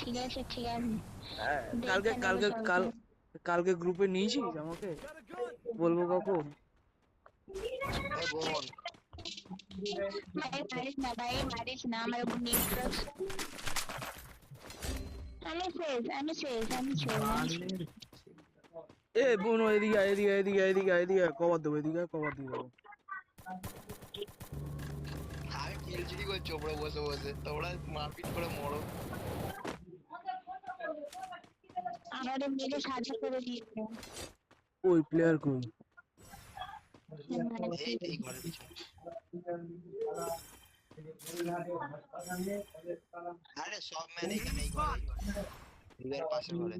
ঠিক আছে ঠিক আছে কালকে দেখে নেবো কালকে সবটা। কালকে গ্রুপে নিয়েছিস আমাকে? বলবো কখন? এ বোন ভাই মারিস না ভাই, মারিস না আমার উপর নির্ভর। আমি শেষ। এ বোন এদিকে আয়, এদিকে আয়, এদিকে আয়, এদিকে আয়, এদিকে আয়, কভার দেবো, এদিকে আয়, কভার দিয়ে দেবো। আমি কিল চুরি করছি ওপরে বসে বসে, তোমরা মারপিট করে মরো। আমাদের মেরে সাজা করে দিয়েছে। ওই প্লেয়ার কই? এই তো এই ঘরের পিছনে। আরে সব ম্যান এখানে এই ঘরে, রিভার পাশের ঘরে।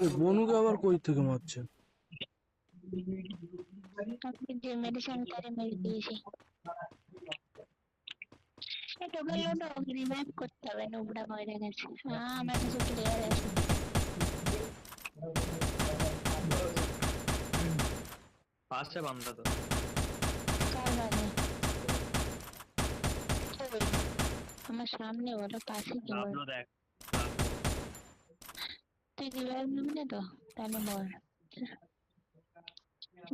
ওই বনুকে আবার কই থেকে মারছে? আপনি যে মেডিসিন তারে মেরে দিয়েছে। এটা বললো না রিভাইভ করতে হবে, নোবড়া মরে গেছে। আমার কাছে প্লেয়ার আছে। পাঁচটা বান্দা তো কার বাজে? ওই, আমার সামনে বলো, পাশে কি বল? আপলো দেখ তুই রিভাইভ নিবি না তো? তাহলে বল।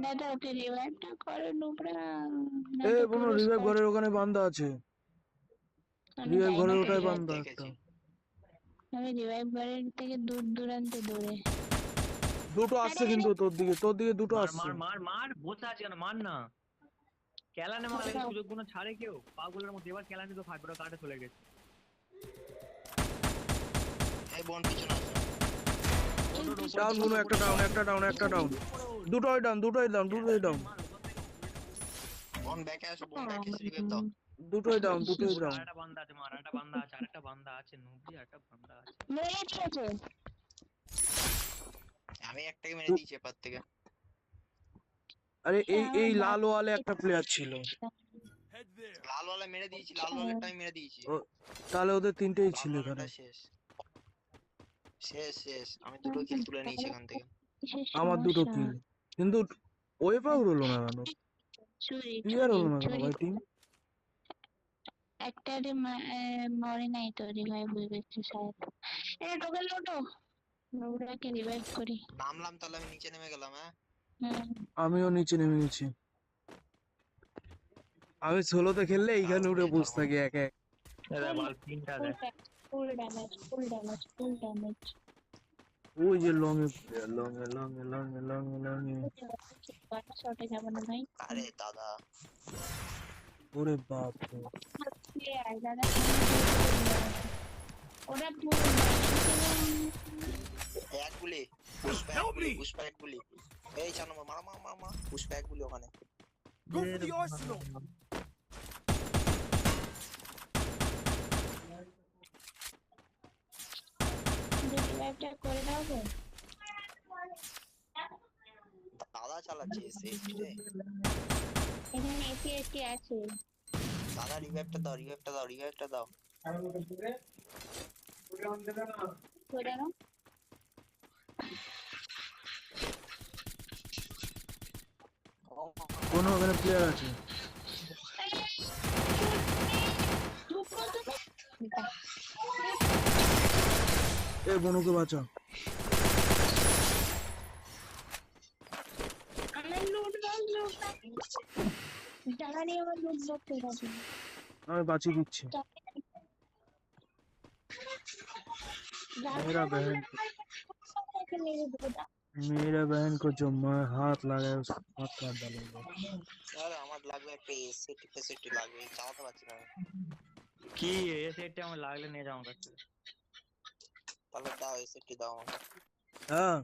না তো তুই রিভাইভটা করো নোবড়া, না এ তো বনু পুরো রিভাইভ স্কোয়াড। ঘরের ওখানে বান্দা আছে, আমি রিভাইভ যাই না ঘরের তো ওটাই রিভাইভ, বান্দা একটা। দেখেছি। আমি রিভাইভ ঘরের থেকে দূর দূরান্তে দূরে। দুটো আসছে কিন্তু তোর দিকে দুটো মার আসছে। মার মার মার বসে আছে কেন, মার না। কেলানে মারলে সুযোগ কোনো ছাড়ে কেউ? পাগলের মধ্যে এবার কেলানি তো ফাইবার কাটে চলে গেছে। এই বোন পিছনে আসো। ডাউন বনু, একটা ডাউন, একটা ডাউন, একটা ডাউন, দুটোই ডাউন, দুটোই ডাউন, দুটোই ডাউন, বোন ব্যাকে আসো, বোন ব্যাকে এসে রিভাইভ দাও। দুটোই ডাউন, দুটোই ডাউন। আরেকটা বান্দা আছে, মার আরেকটা বান্দা আছে, আরেকটা বান্দা আছে, নুবি আরেকটা বান্দা আছে। মেরে দিয়েছে। আমি একটাকে মেরে দিয়েছি এপার থেকে। আরে এই লাল ওয়ালে একটা প্লেয়ার ছিল। লাল ওয়ালা মেরে দিয়েছি, লাল ওয়ালেরটা আমি মেরে দিয়েছি। ও, তাহলে ওদের তিনটেই লাল ছিল এখানে। ওয়ালেরটা শেষ শেষ শেষ। আমি দুটো কিল তুলে নিয়েছি এখান থেকে। আমার দুটো কিল, কিন্তু ওয়েভ আউট হলো না কেন? চুরি ক্লিয়ার চুরি হলো না কেন চুরি। ভাই টিম? একটা মরে নাই তো, রিভাইভ হয়ে গেছে শায়দ। এটা টোকেন লোটো, ওটাকে রিভাইভ করি। নামলাম তাহলে, আমি নিচে নেমে গেলাম। হ্যাঁ আমিও নিচে নেমে গেছি। আমি সোলোতে খেললে এইখানে উঠে বসে থাকি এক এক। এরা বল তিনটা দেখ। Full damage full damage full damage. ওই যে লং এ প্লেয়ার, লং এ লং এ লং এ লং এ লং এ। শটে যাবো না ভাই। আরে দাদা, ওরে বাপ রে। প্লেয়ার দাদা, ওরা পুরো এক গুলি, পুষ্পা এক গুলি, পুষ্পা এক গুলি। এই জানো মারো মারো মারো মারো, পুষ্পা এক গুলি ওখানে। Go for the arsenal! রিভাইভটা করে দাও গো। দাদা চালাচ্ছে সেফটি রে। এখানে এসি এসি আছে। দাদা রিভাইভটা দাও, রিভাইভটা দাও, রিভাইভটা দাও। করে দাও। কোনো ওখানে প্লেয়ার আছে। এ বনুকে বাঁচা। আমার লুট দাও, লুট দাও। টাকা নিয়ে আমার লুট করতে হবে। আমি বাঁচিয়ে দিচ্ছি। मेरा बहन मेरा बहन को जो मैं हाथ लगाए उस हाथ काट डालूंगा। আরে আমার লাগবে একটা এসএটি ফেসিটি লাগবে, চালাতে পারছি না আমি। কি এই সেটটা আমার লাগলে নিয়ে যাও আমার কাছে। তাহলে দাও এসএটি দাও আমাকে। हाँ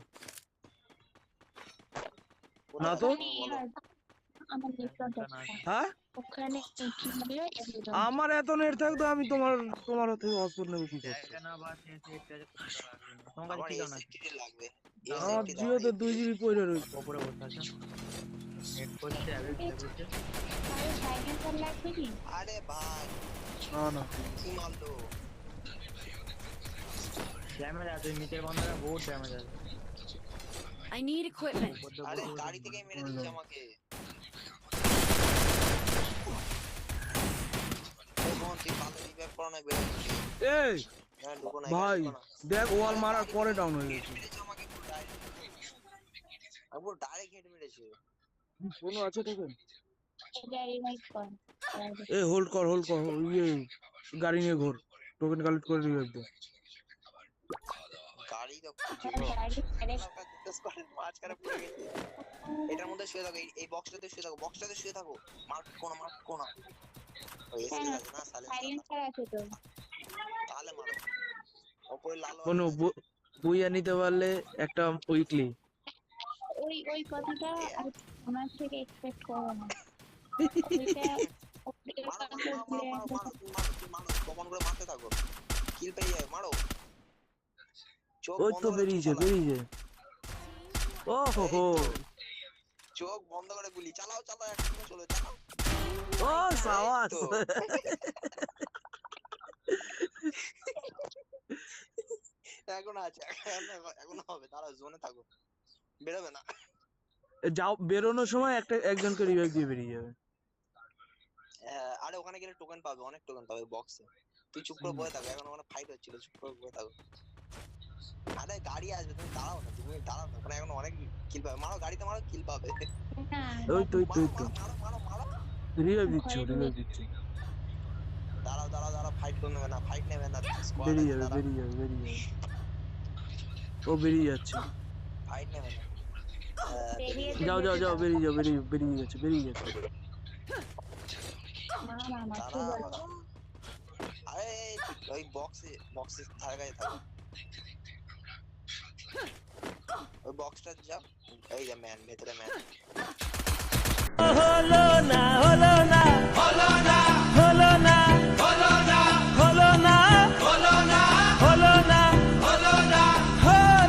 না তো। আমার নেটওয়ার্ক হ্যাঁ ওখানে কি বলে একদম। আমার এত নেট থাকতো আমি তোমার থেকে হসপিটাল নেব কি করতে? জায়গা না বাস এই সেটটা লাগবে না। তোমার কাছে আমার কি জানা? এসএটি লাগবে। আমার এসএটি দাও। জিওতে 2 জিবি পড়ে রয়েছে। উপরে বসে আছে নেট করছে আগে করছে। আরে সাইকেল লাগবে কি? আরে ভাই না না কি মারলো? ড্যামেজ আছে নিচের বন্ধরা, বহুত ড্যামেজ আছে। I need equipment. আরে গাড়ি থেকে মেরে দিচ্ছে আমাকে। ও বোন তুই ভালো রিভাইভ কর অনেক বেড়ে এই ঢুকো না ভাই দেখ ওয়াল মারার পরে ডাউন হয়ে গেছে। আমাকে পুরো ডাইরেক্ট হেড মেরেছে। কোনো আছে টোকেন? এটা রিভাইভ কর। এ হোল্ড কর ইয়ে গাড়ি নিয়ে ঘোর, টোকেন কালেক্ট করে রিভাইভ দে। গাড়ি তো গাড়ি direct মাঝখানে পড়ে গেছে। এটার মধ্যে শুয়ে থাকো, এই বক্সটাতে শুয়ে থাকো, বক্সটাতে শুয়ে থাকো। মার কোনা ওই এসে গেছে না সাইলেন্সার আছে তো। তাহলে মারো ওপরে লাল কোনো বুইয়া নিতে পারলে একটা উইকলি। ওই কথাটা আমার থেকে এক্সপেক্ট করো না। ওইটা মারো কমন করে মারতে থাকো, কিল পেয়ে যাবে, মারো। চোখ ওই বন্ধ তো করে বেরিয়েছে। ও হো হো, চোখ বন্ধ করে গুলি চালাও একদম চলে চালাও। ও সাবাস। তো। এখন আছে এখন হবে, দাঁড়াও জোনে থাকো, বেরোবে না। যাও, বেরোনোর সময় একজনকে রিভাইভ দিয়ে বেরিয়ে যাবে। আরে ওখানে গেলে টোকেন পাবে, অনেক টোকেন পাবে বক্সে। তুই চুপ করে বসে থাকো, এখন ওখানে ফাইট হচ্ছিল, চুপ করে বসে থাকো। আরে গাড়ি আসবে, তুমি দাঁড়াও না, ওখানে এখন অনেক কিল পাবে। মারো গাড়িতে, মারো, কিল পাবে। ওই তো মারো রিভাইভ দিচ্ছি। দাঁড়াও, ফাইট নেবে না বেরিয়ে যাবে। ও বেরিয়ে যাচ্ছে। ফাইট নেবে না। যাও বেরিয়ে গেছে। দাঁড়াও। আরে ওই বক্সের ধারে কাছে থাকো, ওই বক্সটা যাও। এই যে ম্যান, ভেতরে ম্যান। হলো না হলো